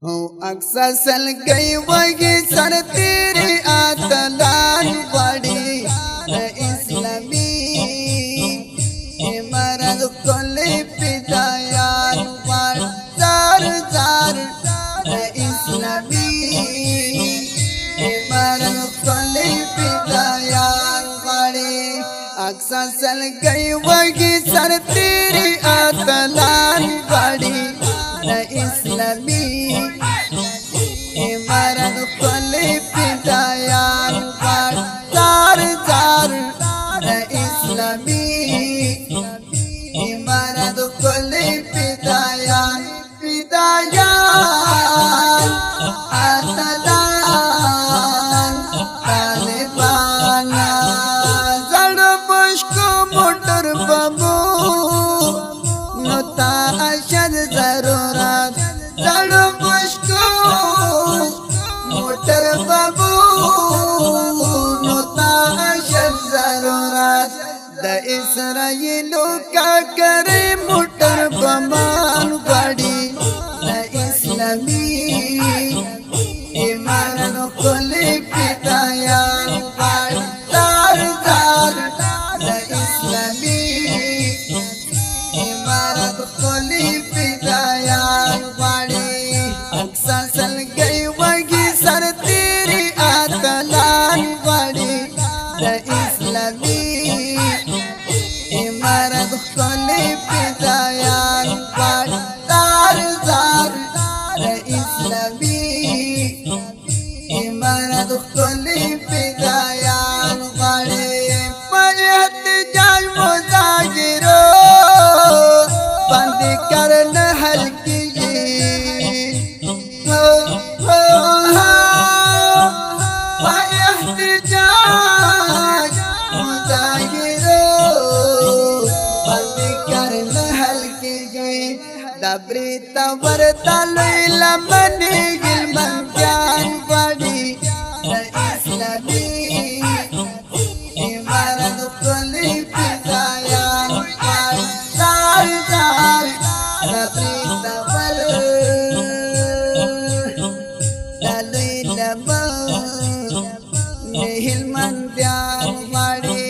हो अक्सर सल गई वही सर तेरे आतलान बड़ी इस्लामी मरद कोले पिदायान बड़ जार जार इस्लामी मरद कोले पिदायान बड़ी अक्सर सल गई वही सर तेरे आतलान बड़ी इस्लामी मरद कोले पिदायान बड़ जार जार इस्लामी मरद कोले पिदायान आतलान तालिबाना जड़ मुश्को मोटर बबू नुता अशद जरूरत जड़ मुश्को मोटर बबू नुता अशद जरूरत द इसराइलों का करे मोटर बमान बड़ी द इस्लामी मरद कोले पिदायान बड़ जार जार द इस्लामी मरद कोले पिदायान बड़ी अक्सर सल गई वही सर तेरी आतलान बड़ी द इस्लामी मरद कोले पिदायान बड़ जार जार द इस्लामी मरद कोले पिदायान बड़े पयत जाय मुजाहिरो बंद करन हल्की पयत जाय मुजाहिरो बंद करन हल्की दबरी तवर तलैल मनी गिलमन ज्ञान बड़ी इस्लामी मरद कोले पिदायान बड़ जार जार दबरी तवर तलैल मनी गिलमन ज्ञान बड़ी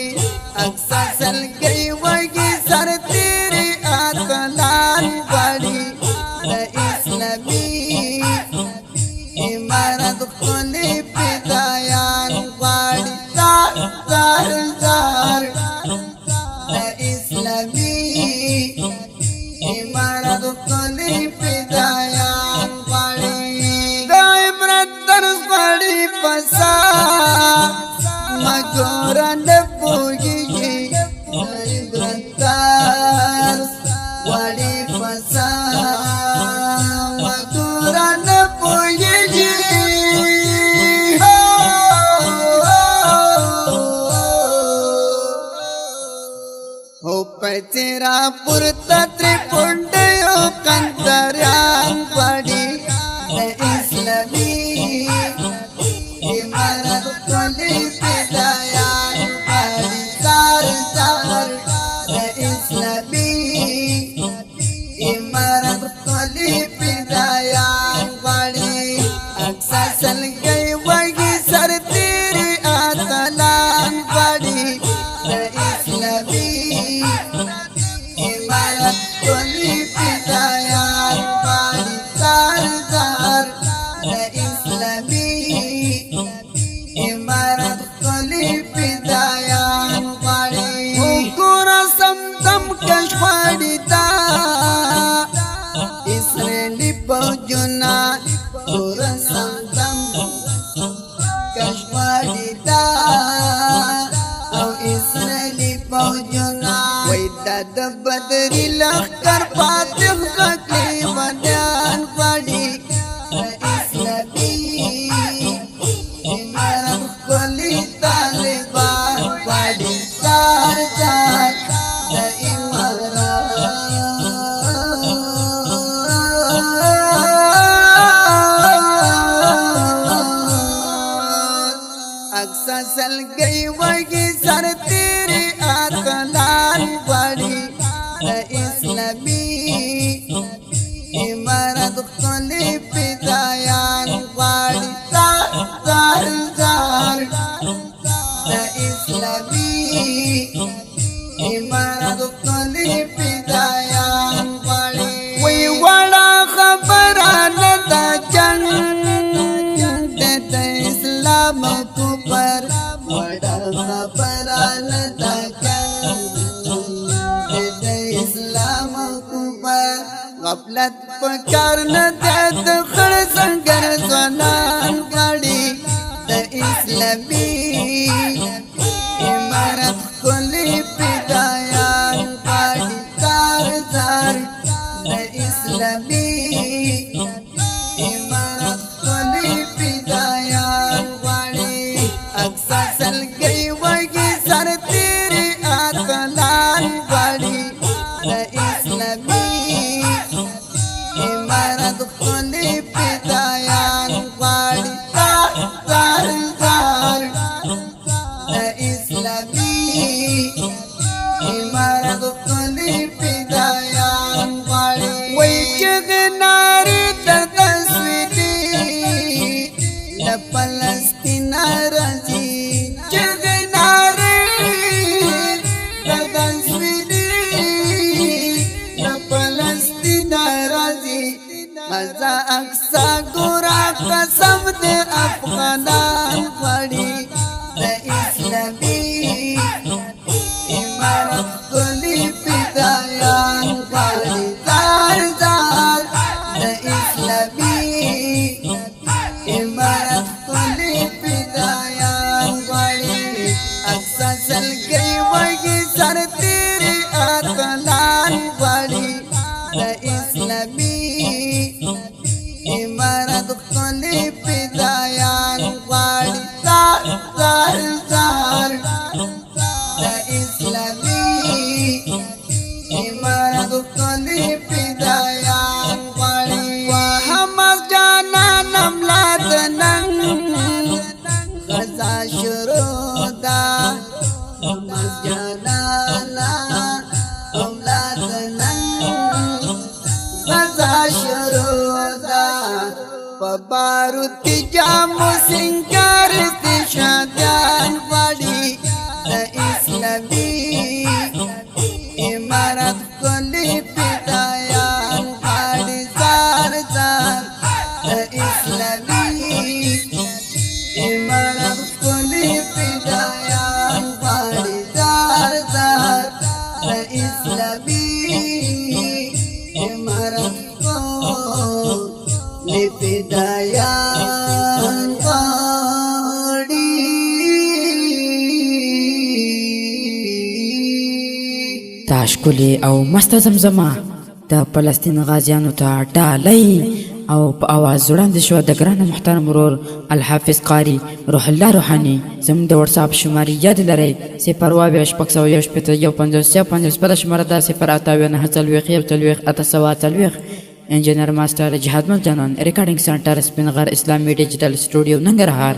अक्सर सल गई वही सर तेरी आतलान बड़ी इस्लामी मरद कोले पिदायान बड़ी जार जार जार इस्लामी मरद कोले पिदायान बड़ी गाय ब्रदर बड़ी पसा मगोरन पूगी ब्रदर बड़ी पसा मगोरन पूगी हो पैचेरा पुरता त्रिपुंडयो कंदरान बड़ी इस्लामी मरद कोले पिदायान बड़ी जार जार इस्लामी मरद कोले पिदायान बड़ी अक्सर सल गई वही सर तेरी आतलान बड़ी इस्लामी मरद कोले पिदायान बड़ी जार जार इस्लामी मरद कोले पिदायान बड़ी पूरा समदम कशवाड़ी दा इसराइली पहुंचना पूरा समदम कशवाड़ी दा इसराइली पहुंचना वही दद बदरी लखकर फातिह का बयान पड़ी इस्लामी मरद कोले तालिबान बड़ी जार जार अक्सर सल गई वही सर तेरी आतलान बड़ी इस्लामी मरद कोले पिदा ملت پکار نه د خړ څنګه ځوانان غړي د اسلامي امارت کلی پیدایان غړي کار زار د اسلامي امارت کلی پیدایان غړي اقصا سلګي وږي سر تیری اتلان غړي د اسلامي امارت کلی پیدایان غړي کار زار د اسلامي امارت کلی پیدایان غړي وای چغناري د تسویدي د فلسطین راځي چغناري د تسویدي د فلسطین راځي مزه اقصا ګورا قسم د افغانان غړي د اسلامي امارت کلی پیدایان غړي زار زار د اسلامي امارت کلی پیدایان غړي اقصا سلګي وږي سر تیری اتلان غړي د اسلامي امارت کلی پیدایان غړي زار زار د اسلامي امارت کلی پیدایان غړي وحمد جانان املاد نن غزا شروع دا حمد جانان املاد نن غزا شروع دا پباروتی جامو سنگار استشادیان غړي د اسلامي امارت کلی پیدایان غړي زار زار د اسلامي امارت کلی پیدایان غړي زار زار د اسلامي امارت کلی پیدایان غړي تاشکلی او مست زمزمه د فلسطین غازیانو ته ډالۍ او په اواز وړاندې شو د ګران محترم ورور الحافظ قاری روح الله روحاني زموږ د واتساپ شمارې یاد لرئ 0221515 بله شماره ده 05894 انجینر ماسټر جهاد مل جانان ریکارډینګ سنټر سپین غر اسلامي ډیجیټل سټوډیو ننګرهار